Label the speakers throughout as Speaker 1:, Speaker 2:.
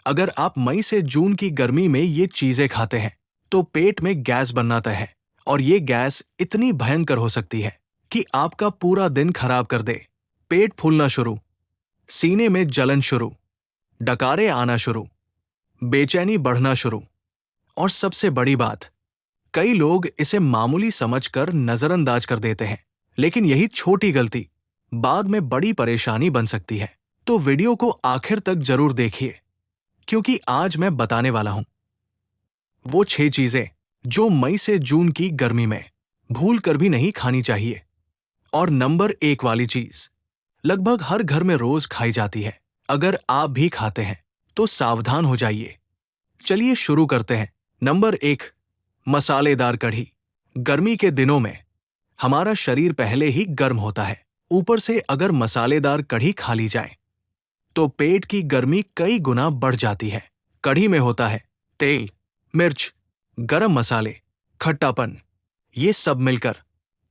Speaker 1: अगर आप मई से जून की गर्मी में ये चीजें खाते हैं तो पेट में गैस बनना तय है, और ये गैस इतनी भयंकर हो सकती है कि आपका पूरा दिन खराब कर दे। पेट फूलना शुरू, सीने में जलन शुरू, डकारे आना शुरू, बेचैनी बढ़ना शुरू, और सबसे बड़ी बात, कई लोग इसे मामूली समझकर नजरअंदाज कर देते हैं, लेकिन यही छोटी गलती बाद में बड़ी परेशानी बन सकती है। तो वीडियो को आखिर तक जरूर देखिए, क्योंकि आज मैं बताने वाला हूं वो 6 चीजें जो मई से जून की गर्मी में भूल कर भी नहीं खानी चाहिए। और नंबर 1 वाली चीज लगभग हर घर में रोज खाई जाती है। अगर आप भी खाते हैं तो सावधान हो जाइए। चलिए शुरू करते हैं। नंबर 1, मसालेदार कढ़ी। गर्मी के दिनों में हमारा शरीर पहले ही गर्म होता है, ऊपर से अगर मसालेदार कढ़ी खा ली जाए तो पेट की गर्मी कई गुना बढ़ जाती है। कढ़ी में होता है तेल, मिर्च, गरम मसाले, खट्टापन। ये सब मिलकर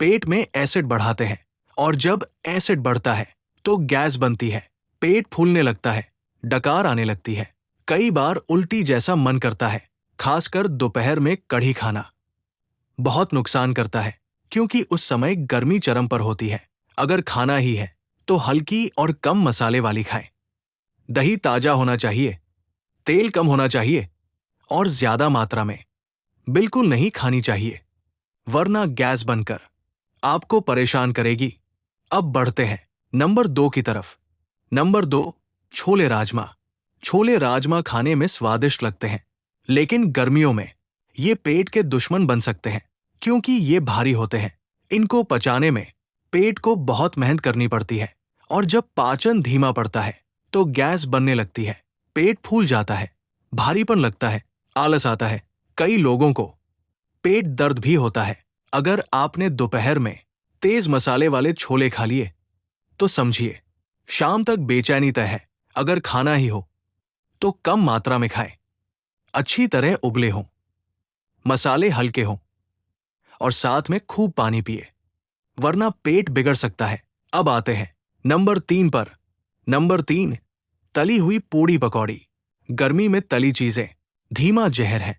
Speaker 1: पेट में एसिड बढ़ाते हैं, और जब एसिड बढ़ता है तो गैस बनती है, पेट फूलने लगता है, डकार आने लगती है, कई बार उल्टी जैसा मन करता है। खासकर दोपहर में कढ़ी खाना बहुत नुकसान करता है, क्योंकि उस समय गर्मी चरम पर होती है। अगर खाना ही है तो हल्की और कम मसाले वाली खाएं। दही ताजा होना चाहिए, तेल कम होना चाहिए, और ज्यादा मात्रा में बिल्कुल नहीं खानी चाहिए, वरना गैस बनकर आपको परेशान करेगी। अब बढ़ते हैं नंबर 2 की तरफ। नंबर 2, छोले राजमा। छोले राजमा खाने में स्वादिष्ट लगते हैं, लेकिन गर्मियों में ये पेट के दुश्मन बन सकते हैं, क्योंकि ये भारी होते हैं। इनको पचाने में पेट को बहुत मेहनत करनी पड़ती है, और जब पाचन धीमा पड़ता है तो गैस बनने लगती है, पेट फूल जाता है, भारीपन लगता है, आलस आता है। कई लोगों को पेट दर्द भी होता है। अगर आपने दोपहर में तेज मसाले वाले छोले खा लिए तो समझिए शाम तक बेचैनी तय है। अगर खाना ही हो तो कम मात्रा में खाएं, अच्छी तरह उबले हों, मसाले हल्के हों, और साथ में खूब पानी पिए, वरना पेट बिगड़ सकता है। अब आते हैं नंबर 3 पर। नंबर 3, तली हुई पूड़ी पकौड़ी। गर्मी में तली चीजें धीमा जहर है।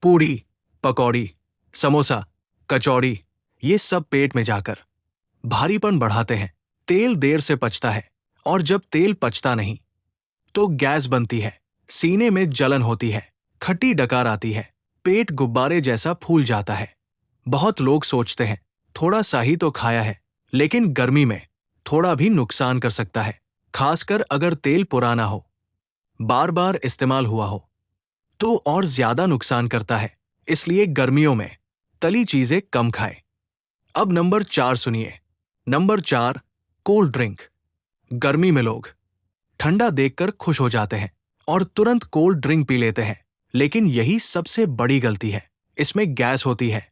Speaker 1: पूड़ी, पकौड़ी, समोसा, कचौड़ी, ये सब पेट में जाकर भारीपन बढ़ाते हैं। तेल देर से पचता है, और जब तेल पचता नहीं तो गैस बनती है, सीने में जलन होती है, खट्टी डकार आती है, पेट गुब्बारे जैसा फूल जाता है। बहुत लोग सोचते हैं थोड़ा सा ही तो खाया है, लेकिन गर्मी में थोड़ा भी नुकसान कर सकता है। खासकर अगर तेल पुराना हो, बार बार इस्तेमाल हुआ हो, तो और ज्यादा नुकसान करता है। इसलिए गर्मियों में तली चीजें कम खाएं। अब नंबर 4 सुनिए। Number 4, cold drink. गर्मी में लोग ठंडा देखकर खुश हो जाते हैं और तुरंत कोल्ड ड्रिंक पी लेते हैं, लेकिन यही सबसे बड़ी गलती है। इसमें गैस होती है,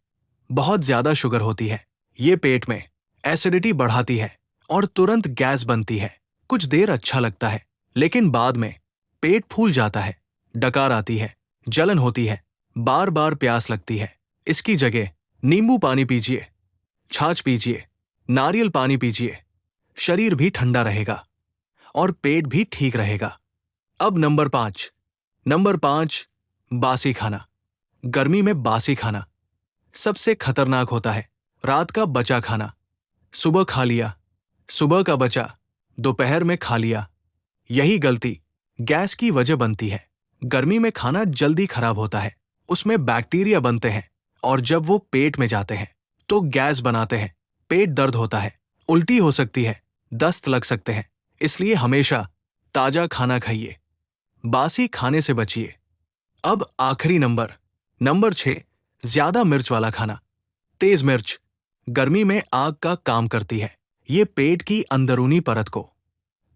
Speaker 1: बहुत ज्यादा शुगर होती है, ये पेट में एसिडिटी बढ़ाती है और तुरंत गैस बनती है। कुछ देर अच्छा लगता है, लेकिन बाद में पेट फूल जाता है, डकार आती है, जलन होती है, बार बार प्यास लगती है। इसकी जगह नींबू पानी पीजिए, छाछ पीजिए, नारियल पानी पीजिए, शरीर भी ठंडा रहेगा और पेट भी ठीक रहेगा। अब नंबर 5। नंबर 5, बासी खाना। गर्मी में बासी खाना सबसे खतरनाक होता है। रात का बचा खाना सुबह खा लिया, सुबह का बचा दोपहर में खा लिया। यही गलती गैस की वजह बनती है। गर्मी में खाना जल्दी खराब होता है, उसमें बैक्टीरिया बनते हैं, और जब वो पेट में जाते हैं तो गैस बनाते हैं, पेट दर्द होता है, उल्टी हो सकती है, दस्त लग सकते हैं। इसलिए हमेशा ताजा खाना खाइए, बासी खाने से बचिए। अब आखिरी नंबर, नंबर 6, ज्यादा मिर्च वाला खाना। तेज मिर्च गर्मी में आग का काम करती है। ये पेट की अंदरूनी परत को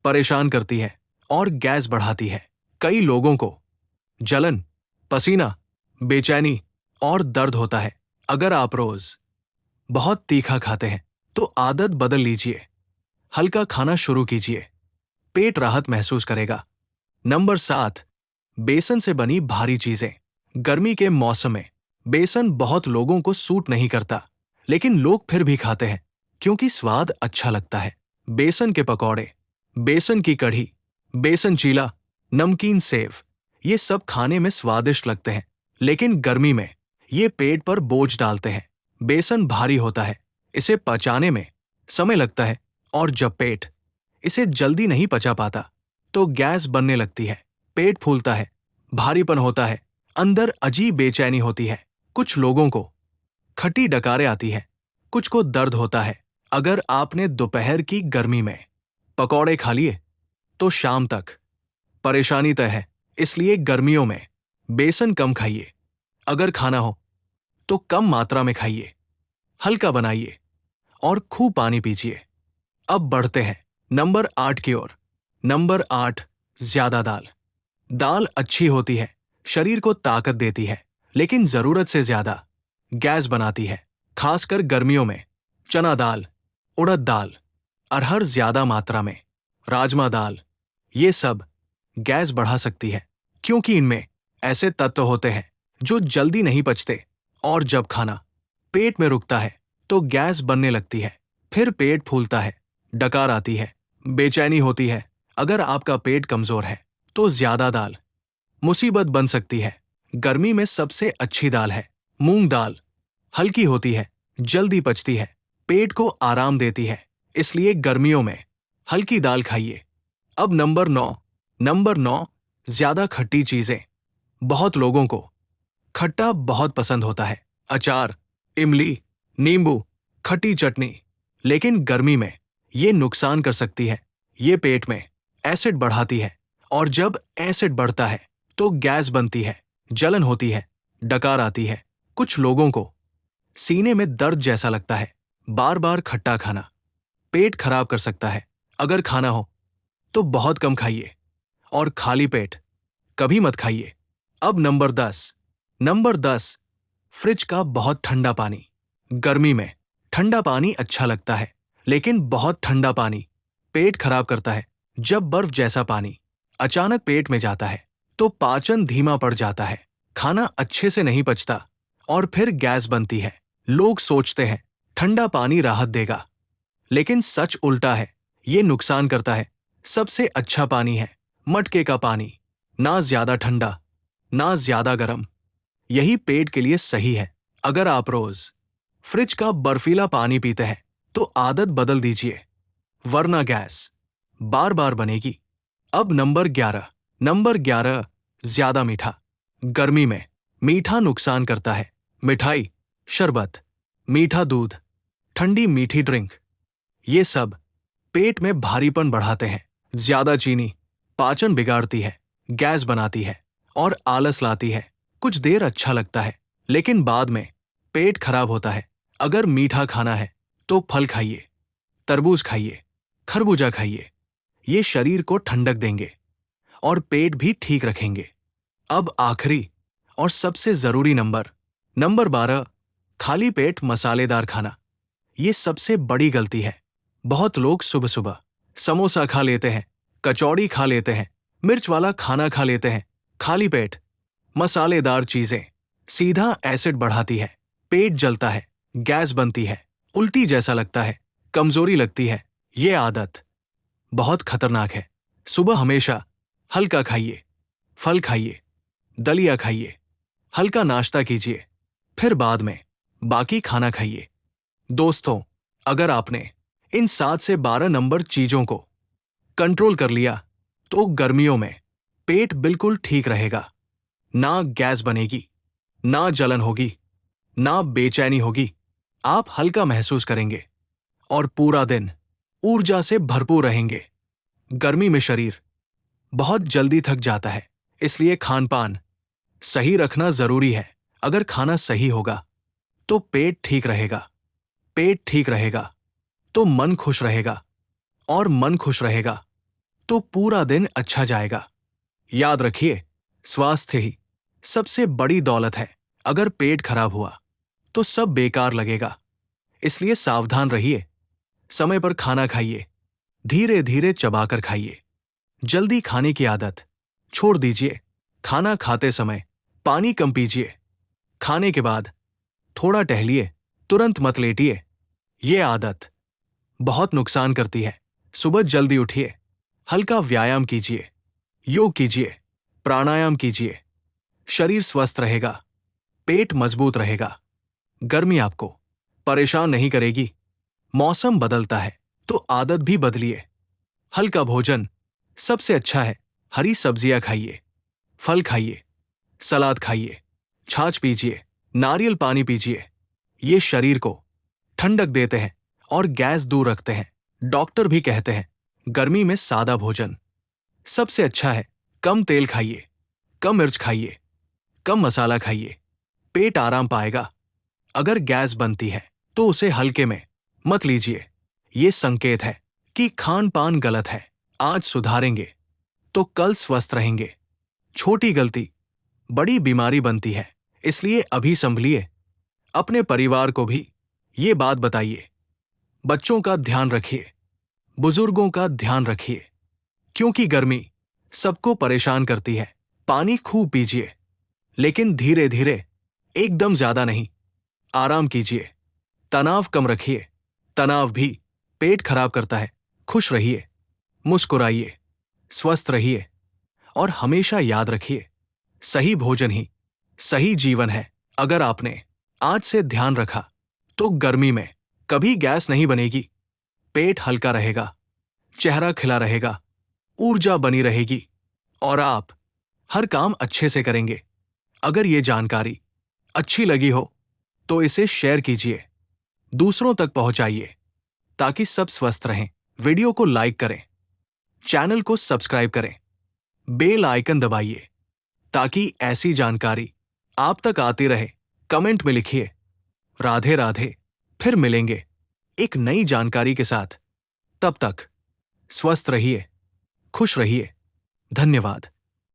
Speaker 1: परेशान करती है और गैस बढ़ाती है। कई लोगों को जलन, पसीना, बेचैनी और दर्द होता है। अगर आप रोज बहुत तीखा खाते हैं तो आदत बदल लीजिए, हल्का खाना शुरू कीजिए, पेट राहत महसूस करेगा। नंबर 7, बेसन से बनी भारी चीजें। गर्मी के मौसम में बेसन बहुत लोगों को सूट नहीं करता, लेकिन लोग फिर भी खाते हैं क्योंकि स्वाद अच्छा लगता है। बेसन के पकौड़े, बेसन की कढ़ी, बेसन चीला, नमकीन सेव, ये सब खाने में स्वादिष्ट लगते हैं, लेकिन गर्मी में ये पेट पर बोझ डालते हैं। बेसन भारी होता है, इसे पचाने में समय लगता है, और जब पेट इसे जल्दी नहीं पचा पाता तो गैस बनने लगती है, पेट फूलता है, भारीपन होता है, अंदर अजीब बेचैनी होती है। कुछ लोगों को खट्टी डकारें आती है, कुछ को दर्द होता है। अगर आपने दोपहर की गर्मी में पकौड़े खा लिए तो शाम तक परेशानी तय है। इसलिए गर्मियों में बेसन कम खाइए। अगर खाना हो तो कम मात्रा में खाइए, हल्का बनाइए और खूब पानी पीजिए। अब बढ़ते हैं नंबर 8 की ओर। नंबर 8, ज्यादा दाल। दाल अच्छी होती है, शरीर को ताकत देती है, लेकिन जरूरत से ज्यादा गैस बनाती है। खासकर गर्मियों में चना दाल, उड़द दाल, अरहर ज्यादा मात्रा में, राजमा दाल, ये सब गैस बढ़ा सकती है, क्योंकि इनमें ऐसे तत्व होते हैं जो जल्दी नहीं पचते, और जब खाना पेट में रुकता है तो गैस बनने लगती है। फिर पेट फूलता है, डकार आती है, बेचैनी होती है। अगर आपका पेट कमजोर है तो ज्यादा दाल मुसीबत बन सकती है। गर्मी में सबसे अच्छी दाल है मूंग दाल। हल्की होती है, जल्दी पचती है, पेट को आराम देती है, इसलिए गर्मियों में हल्की दाल खाइए। अब नंबर 9। नंबर 9, ज्यादा खट्टी चीजें। बहुत लोगों को खट्टा बहुत पसंद होता है, अचार, इमली, नींबू, खट्टी चटनी। लेकिन गर्मी में ये नुकसान कर सकती है। ये पेट में एसिड बढ़ाती है, और जब एसिड बढ़ता है तो गैस बनती है, जलन होती है, डकार आती है। कुछ लोगों को सीने में दर्द जैसा लगता है। बार बार खट्टा खाना पेट खराब कर सकता है। अगर खाना हो तो बहुत कम खाइए, और खाली पेट कभी मत खाइए। अब नंबर 10। नंबर 10, फ्रिज का बहुत ठंडा पानी। गर्मी में ठंडा पानी अच्छा लगता है, लेकिन बहुत ठंडा पानी पेट खराब करता है। जब बर्फ जैसा पानी अचानक पेट में जाता है तो पाचन धीमा पड़ जाता है, खाना अच्छे से नहीं पचता, और फिर गैस बनती है। लोग सोचते हैं ठंडा पानी राहत देगा, लेकिन सच उल्टा है, ये नुकसान करता है। सबसे अच्छा पानी है मटके का पानी, ना ज्यादा ठंडा ना ज्यादा गर्म। यही पेट के लिए सही है। अगर आप रोज फ्रिज का बर्फीला पानी पीते हैं तो आदत बदल दीजिए, वरना गैस बार बार बनेगी। अब नंबर 11। नंबर 11, ज्यादा मीठा। गर्मी में मीठा नुकसान करता है। मिठाई, शरबत, मीठा दूध, ठंडी मीठी ड्रिंक, ये सब पेट में भारीपन बढ़ाते हैं। ज्यादा चीनी पाचन बिगाड़ती है, गैस बनाती है, और आलस लाती है। कुछ देर अच्छा लगता है, लेकिन बाद में पेट खराब होता है। अगर मीठा खाना है तो फल खाइए, तरबूज खाइए, खरबूजा खाइए। ये शरीर को ठंडक देंगे और पेट भी ठीक रखेंगे। अब आखिरी और सबसे जरूरी नंबर, नंबर 12, खाली पेट मसालेदार खाना। ये सबसे बड़ी गलती है। बहुत लोग सुबह सुबह समोसा खा लेते हैं, कचौड़ी खा लेते हैं, मिर्च वाला खाना खा लेते हैं। खाली पेट मसालेदार चीजें सीधा एसिड बढ़ाती है, पेट जलता है, गैस बनती है, उल्टी जैसा लगता है, कमजोरी लगती है। ये आदत बहुत खतरनाक है। सुबह हमेशा हल्का खाइए, फल खाइए, दलिया खाइए, हल्का नाश्ता कीजिए, फिर बाद में बाकी खाना खाइए। दोस्तों, अगर आपने इन 7 से 12 नंबर चीजों को कंट्रोल कर लिया तो गर्मियों में पेट बिल्कुल ठीक रहेगा। ना गैस बनेगी, ना जलन होगी, ना बेचैनी होगी। आप हल्का महसूस करेंगे और पूरा दिन ऊर्जा से भरपूर रहेंगे। गर्मी में शरीर बहुत जल्दी थक जाता है, इसलिए खान पान सही रखना जरूरी है। अगर खाना सही होगा तो पेट ठीक रहेगा, पेट ठीक रहेगा तो मन खुश रहेगा, और मन खुश रहेगा तो पूरा दिन अच्छा जाएगा। याद रखिए, स्वास्थ्य ही सबसे बड़ी दौलत है। अगर पेट खराब हुआ तो सब बेकार लगेगा, इसलिए सावधान रहिए। समय पर खाना खाइए, धीरे धीरे चबाकर खाइए, जल्दी खाने की आदत छोड़ दीजिए। खाना खाते समय पानी कम पीजिए, खाने के बाद थोड़ा टहलिए, तुरंत मत लेटिए। ये आदत बहुत नुकसान करती है। सुबह जल्दी उठिए, हल्का व्यायाम कीजिए, योग कीजिए, प्राणायाम कीजिए, शरीर स्वस्थ रहेगा, पेट मजबूत रहेगा। गर्मी आपको परेशान नहीं करेगी। मौसम बदलता है तो आदत भी बदलिए। हल्का भोजन सबसे अच्छा है। हरी सब्जियां खाइए, फल खाइए, सलाद खाइए, छाछ पीजिए, नारियल पानी पीजिए। ये शरीर को ठंडक देते हैं और गैस दूर रखते हैं। डॉक्टर भी कहते हैं गर्मी में सादा भोजन सबसे अच्छा है। कम तेल खाइए, कम मिर्च खाइए, कम मसाला खाइए। पेट आराम पाएगा। अगर गैस बनती है तो उसे हल्के में मत लीजिए। ये संकेत है कि खान पान गलत है। आज सुधारेंगे तो कल स्वस्थ रहेंगे। छोटी गलती बड़ी बीमारी बनती है, इसलिए अभी संभलिए। अपने परिवार को भी ये बात बताइए। बच्चों का ध्यान रखिए, बुजुर्गों का ध्यान रखिए, क्योंकि गर्मी सबको परेशान करती है। पानी खूब पीजिए, लेकिन धीरे धीरे, एकदम ज्यादा नहीं। आराम कीजिए, तनाव कम रखिए। तनाव भी पेट खराब करता है। खुश रहिए, मुस्कुराइए, स्वस्थ रहिए और हमेशा याद रखिए, सही भोजन ही सही जीवन है। अगर आपने आज से ध्यान रखा तो गर्मी में कभी गैस नहीं बनेगी। पेट हल्का रहेगा, चेहरा खिला रहेगा, ऊर्जा बनी रहेगी और आप हर काम अच्छे से करेंगे। अगर ये जानकारी अच्छी लगी हो तो इसे शेयर कीजिए, दूसरों तक पहुंचाइए ताकि सब स्वस्थ रहें। वीडियो को लाइक करें, चैनल को सब्सक्राइब करें, बेल आइकन दबाइए ताकि ऐसी जानकारी आप तक आती रहे। कमेंट में लिखिए राधे राधे। फिर मिलेंगे एक नई जानकारी के साथ। तब तक स्वस्थ रहिए, खुश रहिए। धन्यवाद।